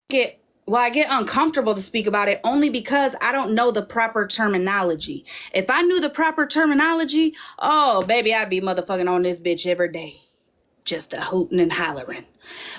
I get uncomfortable to speak about it only because I don't know the proper terminology. If I knew the proper terminology, oh, baby, I'd be motherfucking on this bitch every day. Just a hooting and hollering.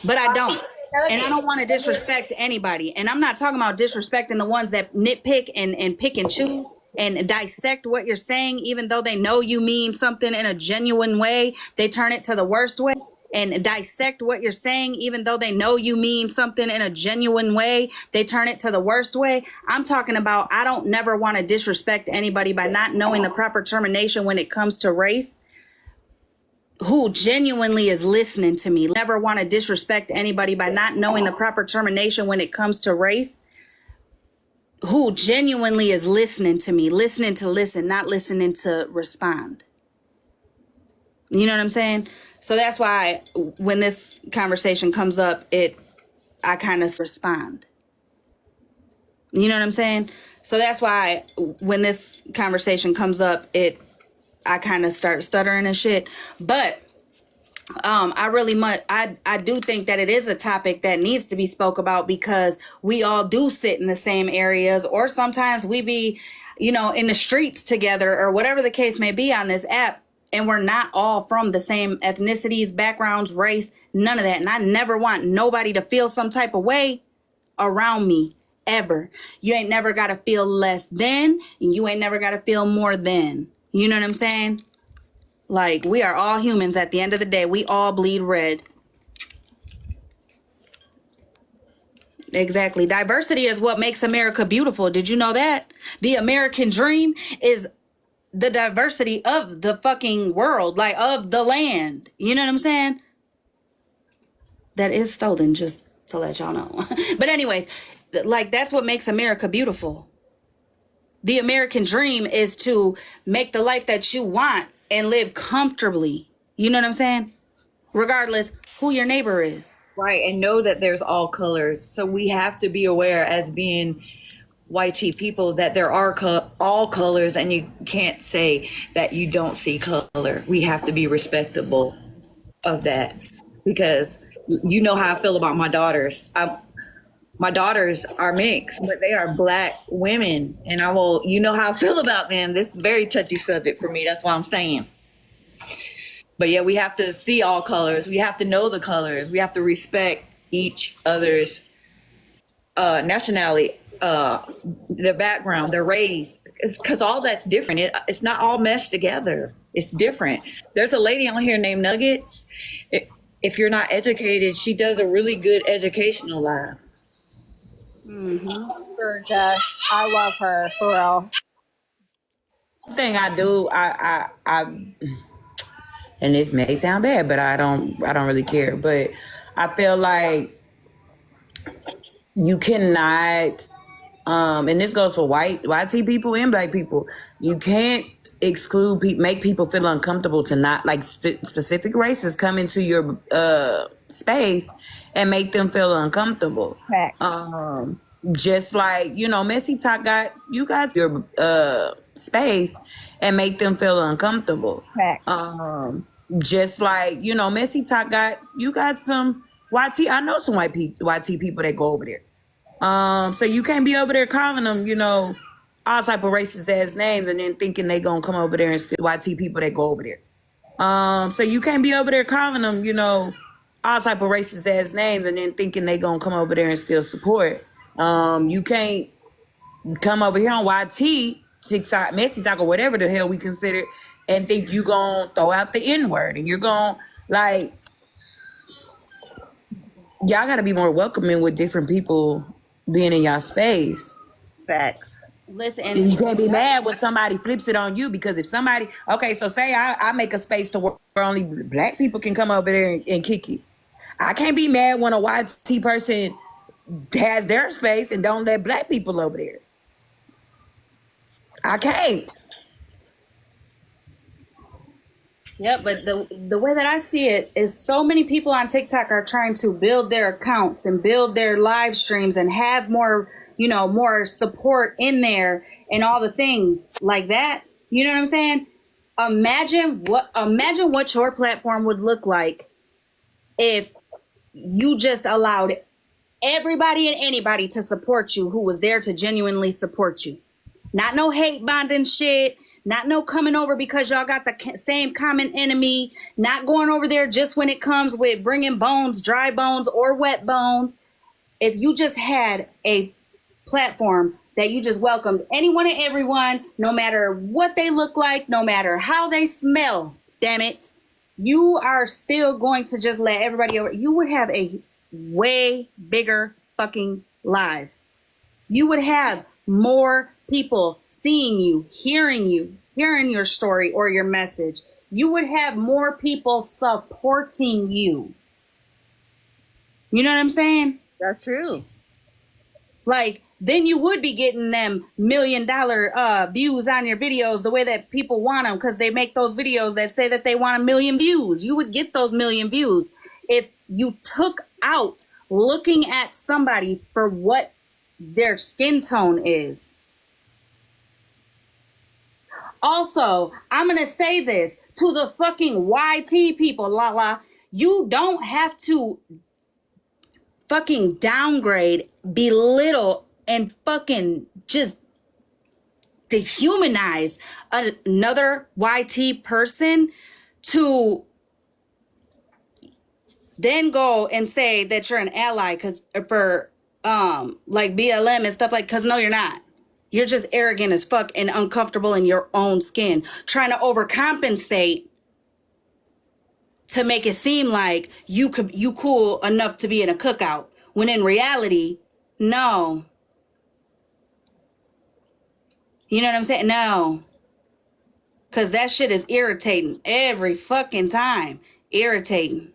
But I don't. And I don't want to disrespect anybody. And I'm not talking about disrespecting the ones that nitpick and pick and choose and dissect what you're saying, even though they know you mean something in a genuine way. They turn it to the worst way. And dissect what you're saying, even though they know you mean something in a genuine way. They turn it to the worst way. I'm talking about, I don't never want to disrespect anybody by not knowing the proper termination when it comes to race, who genuinely is listening to me. Never want to disrespect anybody by not knowing the proper termination when it comes to race, who genuinely is listening to me, listening to listen, not listening to respond. You know what I'm saying? So that's why when this conversation comes up, I kind of respond. You know what I'm saying? So that's why when this conversation comes up, I kind of start stuttering and shit. But I do think that it is a topic that needs to be spoke about, because we all do sit in the same areas, or sometimes we be, in the streets together, or whatever the case may be on this app. And we're not all from the same ethnicities, backgrounds, race, none of that. And I never want nobody to feel some type of way around me, ever. You ain't never got to feel less than, and you ain't never got to feel more than. You know what I'm saying? Like, we are all humans at the end of the day. We all bleed red. Exactly. Diversity is what makes America beautiful. Did you know that? The American dream is the diversity of the fucking world, like of the land. You know what I'm saying? That is stolen, just to let y'all know. But anyways, like, that's what makes America beautiful. The American dream is to make the life that you want and live comfortably. You know what I'm saying? Regardless who your neighbor is. Right, and know that there's all colors. So we have to be aware, as being YT people, that there are all colors, and you can't say that you don't see color. We have to be respectable of that, because you know how I feel about my daughters. My daughters are mixed, but they are Black women, and you know how I feel about them. This is a very touchy subject for me. That's why I'm saying. But yeah, we have to see all colors. We have to know the colors. We have to respect each other's nationality, their background, their race, because all that's different. It's not all meshed together. It's different. There's a lady on here named Nuggets. If you're not educated, she does a really good educational live. Sure, Jess. I love her, for real. Thing I do, I and this may sound bad, but I don't really care. But I feel like you cannot, and this goes for YT people and Black people. You can't exclude make people feel uncomfortable to not like specific races come into your space and make them feel uncomfortable. Facts. Just like, Messy Talk got your space and make them feel uncomfortable. Facts. Just like, Messy Talk got some YT. I know some YT people that go over there. So you can't be over there calling them, all type of racist ass names and then thinking they gonna come over there and still YT people that go over there. So you can't be over there calling them, all type of racist ass names and then thinking they gonna come over there and still support. You can't come over here on YT, TikTok, Messy Talk, or whatever the hell we consider, and think you gonna throw out the N-word and you're gonna, like, y'all gotta be more welcoming with different people being in y'all space. Facts. Listen, And you can't be mad when somebody flips it on you, because if somebody, so say I make a space to where only Black people can come over there and kick it. I can't be mad when a YT person has their space and don't let Black people over there. I can't. Yep, but the way that I see it is, so many people on TikTok are trying to build their accounts and build their live streams and have more, more support in there and all the things like that. You know what I'm saying? Imagine what your platform would look like if you just allowed everybody and anybody to support you who was there to genuinely support you. Not no hate bonding shit. Not no coming over because y'all got the same common enemy. Not going over there just when it comes with bringing bones, dry bones or wet bones. If you just had a platform that you just welcomed anyone and everyone, no matter what they look like, no matter how they smell, damn it, you are still going to just let everybody over. You would have a way bigger fucking live. You would have more people seeing you, hearing your story or your message. You would have more people supporting you. You know what I'm saying? That's true. Like, then you would be getting them $1 million views on your videos the way that people want them, because they make those videos that say that they want 1 million views. You would get those 1 million views if you took out looking at somebody for what their skin tone is. Also, I'm going to say this to the fucking YT people, Lala. You don't have to fucking downgrade, belittle, and fucking just dehumanize another YT person to then go and say that you're an ally for like BLM and stuff, like, because no, you're not. You're just arrogant as fuck and uncomfortable in your own skin, trying to overcompensate to make it seem like you cool enough to be in a cookout, when in reality, no. You know what I'm saying? No. Because that shit is irritating every fucking time. Irritating.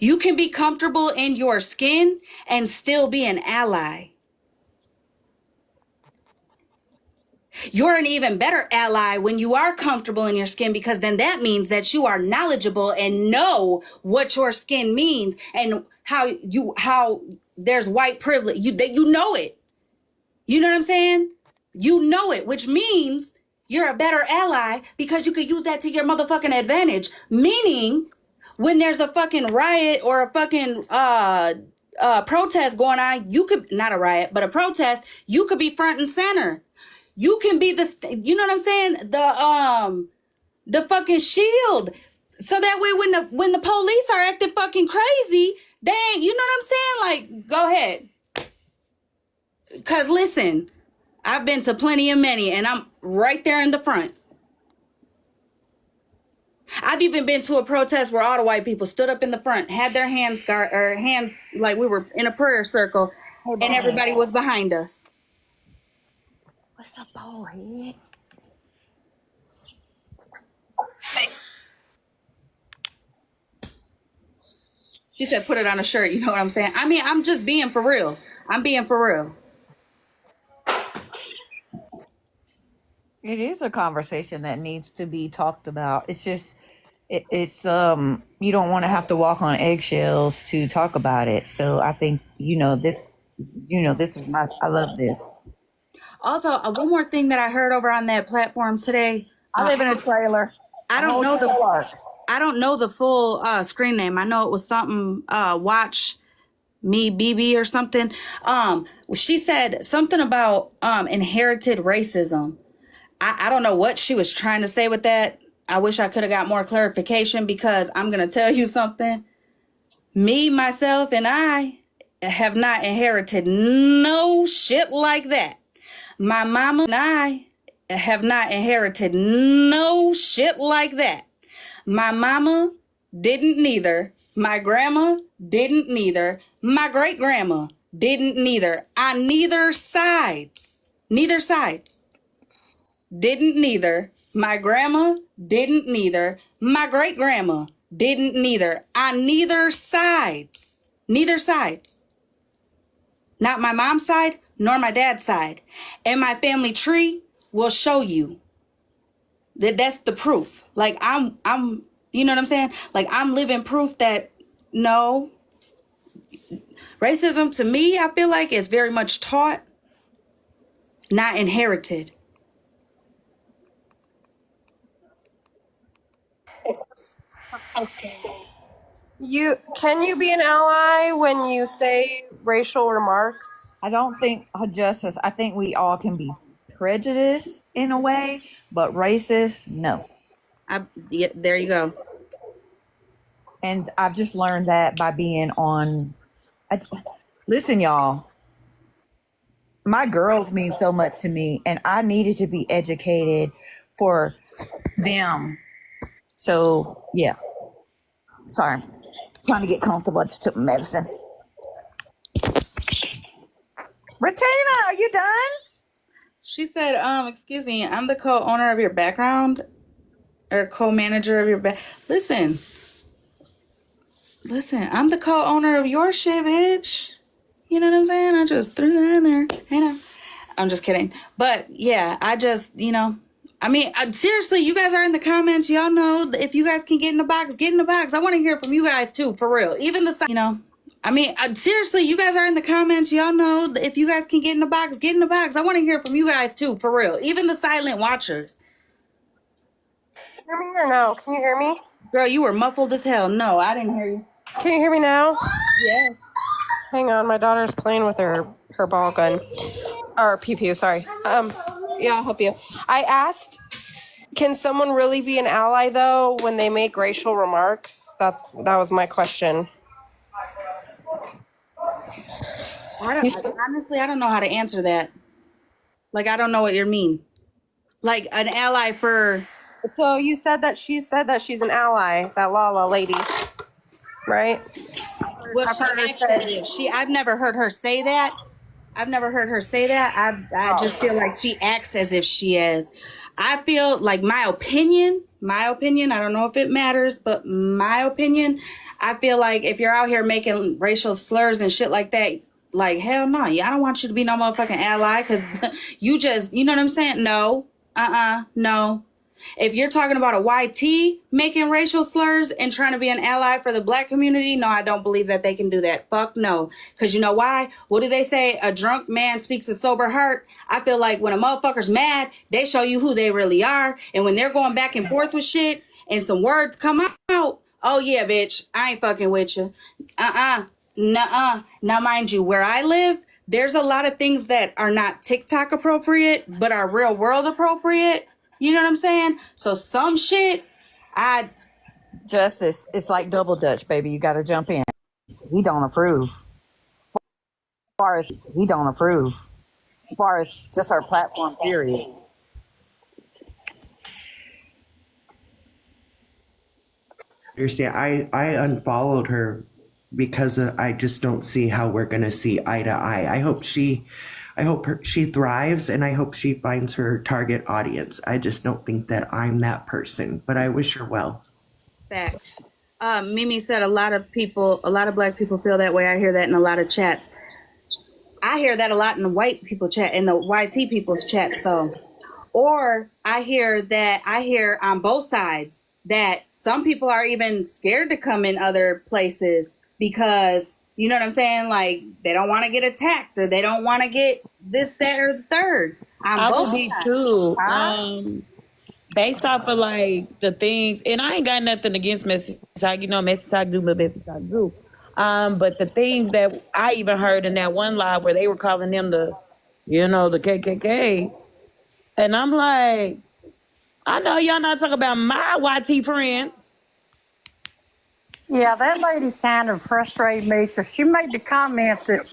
You can be comfortable in your skin and still be an ally. You're an even better ally when you are comfortable in your skin, because then that means that you are knowledgeable and know what your skin means and how there's white privilege. You know it. You know what I'm saying? You know it, which means you're a better ally because you could use that to your motherfucking advantage. Meaning, when there's a fucking riot or a fucking protest going on, you could, not a riot, but a protest, you could be front and center. You can be you know what I'm saying? The fucking shield. So that way when the police are acting fucking crazy, they ain't, you know what I'm saying? Like, go ahead. Cause listen, I've been to plenty of many and I'm right there in the front. I've even been to a protest where all the white people stood up in the front, had their hands like we were in a prayer circle, and everybody was behind us. What's up, Baw'dhead? She said, put it on a shirt. You know what I'm saying? I mean, I'm just being for real. I'm being for real. It is a conversation that needs to be talked about. It's just, it's you don't want to have to walk on eggshells to talk about it. So I think, this is I love this. Also, one more thing that I heard over on that platform today. I live in a trailer. I don't know the full screen name. I know it was something WatchmeBebetterthanu or something. She said something about inherited racism. I don't know what she was trying to say with that. I wish I could have got more clarification, because I'm going to tell you something. Me, myself, and I have not inherited no shit like that. My mama and I have not inherited no shit like that. My mama didn't neither. My grandma didn't neither. My great grandma didn't neither. On neither sides. Neither sides. Didn't neither. My grandma didn't neither. My great grandma didn't neither. On neither sides. Neither sides. Not my mom's side, nor my dad's side. And my family tree will show you that's the proof. Like, I'm you know what I'm saying? Like, I'm living proof that no, racism to me, I feel like, is very much taught, not inherited. Can you be an ally when you say racial remarks? I don't think justice. I think we all can be prejudiced in a way, but racist, no. Yeah, there you go. And I've just learned that by being on. Listen, y'all. My girls mean so much to me, and I needed to be educated for them. So yeah. Sorry, trying to get comfortable. I just took medicine. Retina, are you done? She said, excuse me, I'm the co-owner of your background or co-manager of your Listen, I'm the co-owner of your shit, bitch. You know what I'm saying? I just threw that in there. You know, I'm just kidding. But yeah, I mean, seriously, you guys are in the comments. Y'all know if you guys can get in the box, get in the box. I want to hear from you guys too, for real. Even I mean, seriously, you guys are in the comments. Y'all know if you guys can get in the box, get in the box. I want to hear from you guys too, for real. Even the silent watchers. Hear me or no? Can you hear me? Girl, you were muffled as hell. No, I didn't hear you. Can you hear me now? Yeah. Hang on, my daughter's playing with her ball gun. Or pew pew, sorry. Yeah, I'll help you. I asked, can someone really be an ally though when they make racial remarks? That was my question. Honestly, I don't know how to answer that. Like, I don't know what you mean. Like, an ally for... So you said that she's an ally, that Lala lady, right? Well, I've heard her say. I've never heard her say that. I just feel like she acts as if she is. I feel like my opinion, I don't know if it matters, but my opinion, I feel like if you're out here making racial slurs and shit like that, like, hell no, I don't want you to be no motherfucking ally because you just, you know what I'm saying? No, no. If you're talking about a YT making racial slurs and trying to be an ally for the black community, no, I don't believe that they can do that. Fuck no. Because you know why? What do they say? A drunk man speaks a sober heart. I feel like when a motherfucker's mad, they show you who they really are. And when they're going back and forth with shit and some words come out, oh yeah, bitch, I ain't fucking with you. Nuh-uh. Now, mind you, where I live, there's a lot of things that are not TikTok appropriate, but are real world appropriate. You know what I'm saying? So some shit, Justice, it's like double dutch, baby. You got to jump in. He don't approve. As far as just our platform, period. Understand? I unfollowed her because I just don't see how we're gonna see eye to eye. I hope she thrives, and I hope she finds her target audience. I just don't think that I'm that person, but I wish her well. facts. Mimi said a lot of black people feel that way. I hear that in a lot of chats. I hear that a lot in the white people chat, in the YT people's chat. So, or I hear on both sides that some people are even scared to come in other places because, you know what I'm saying? Like, they don't want to get attacked or they don't want to get this, that, or the third. I would be too. Based off of like the things, and I ain't got nothing against Messy Talk, Messy Talk do, but Messy Talk do. But the things that I even heard in that one live where they were calling them the KKK, and I'm like, I know y'all not talking about my YT friends. Yeah, that lady kind of frustrated me because she made the comment that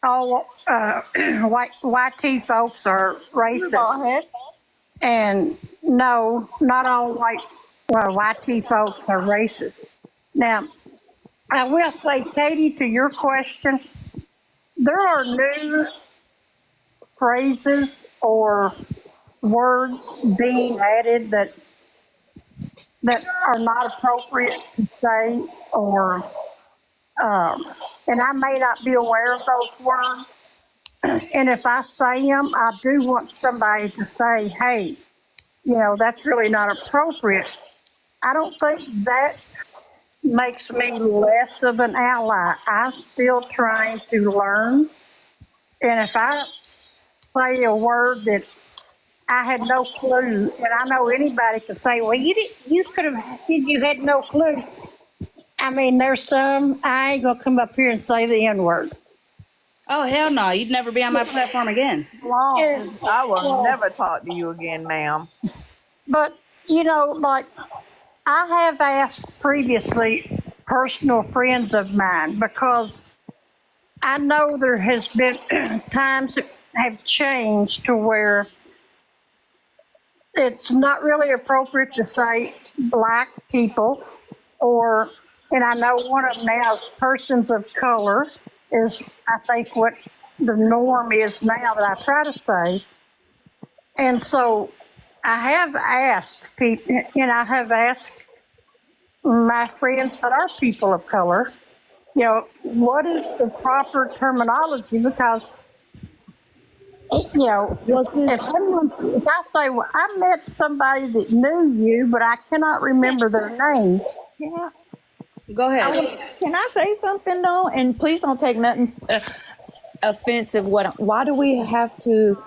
all YT folks are racist. And no, not all YT folks are racist. Now, I will say, Katie, to your question, there are new phrases or words being added that are not appropriate to say, or and I may not be aware of those words. And if I say them, I do want somebody to say, hey, that's really not appropriate. I don't think that makes me less of an ally. I'm still trying to learn. And if I say a word that I had no clue, and I know anybody could say, well, you could have said you had no clue. I mean, there's some, I ain't gonna come up here and say the N word. Oh hell no! You'd never be on my platform again. I will never talk to you again, ma'am. But, you know, like, I have asked previously personal friends of mine because I know there has been times that have changed to where it's not really appropriate to say black people or, and I know one of them now is persons of color is, I think, what the norm is now that I try to say. And so I have asked people, and I have asked my friends that are people of color, you know, what is the proper terminology? Because, you know, if I say, well, I met somebody that knew you, but I cannot remember their name. Yeah. Go ahead. Can I say something though? And please don't take nothing offensive. Why do we have to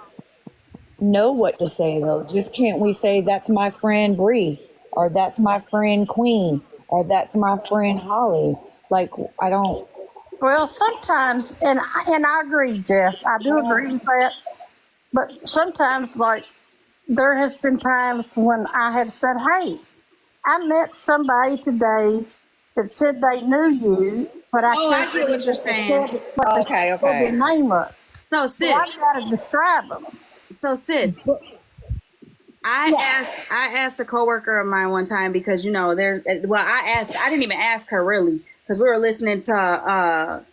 know what to say though? Just can't we say that's my friend Bree, or that's my friend Queen, or that's my friend Holly? Like I don't. Well, sometimes, and I agree, Jeff. I do agree with that. But sometimes, like, there has been times when I have said, "Hey, I met somebody today that said they knew you, but I I can't get what you're saying. Okay. their name up. So So I sis, got to describe them." I asked a coworker of mine one time because I didn't even ask her really because we were listening to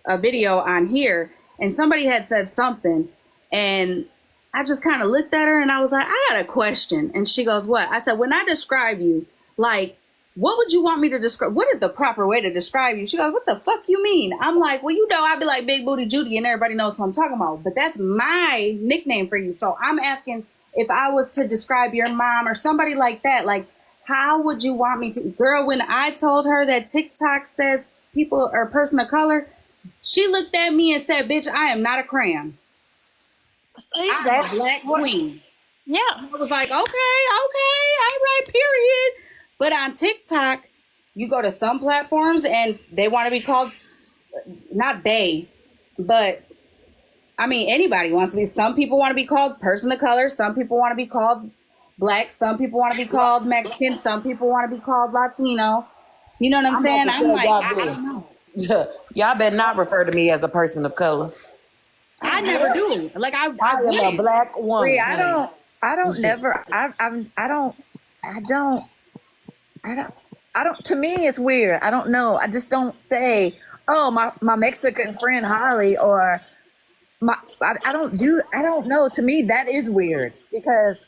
a video on here and somebody had said something and I just kind of looked at her and I was like, I got a question. And she goes, what? I said, when I describe you, like, what would you want me to describe? What is the proper way to describe you? She goes, what the fuck you mean? I'm like, well, I'd be like Big Booty Judy and everybody knows who I'm talking about. But that's my nickname for you. So I'm asking if I was to describe your mom or somebody like that, like, how would you want me to? Girl, when I told her that TikTok says people are person of color, she looked at me and said, bitch, I am not a crayon. I'm a black queen. Yeah. I was like, okay, all right, period. But on TikTok, you go to some platforms and they want to be called, not they, but I mean, anybody wants to be. Some people want to be called person of color. Some people want to be called black. Some people want to be called Mexican. Some people want to be called Latino. You know what I'm saying? I'm like, I don't know. Y'all better not refer to me as a person of color. I never do. Like I am a wouldn't. black woman. Bree, I don't, to me, it's weird. I don't know. I just don't say, oh, my Mexican friend Holly, or I don't know. To me, that is weird because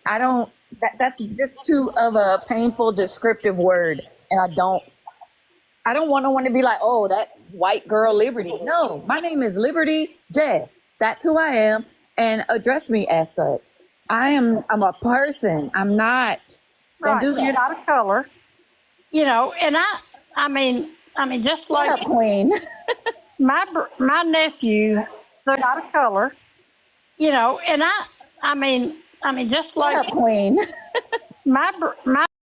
that's just too of a painful descriptive word. And I don't want no one to be like, oh, that white girl Liberty. No, my name is Liberty Jess. That's who I am. And address me as such. I'm a person. I'm not. Right. Do that. You're not a color. You know, and I mean, just like Shut up, Queen. my nephew, they're not a color. You know, and I mean, just Shut like up, Queen. my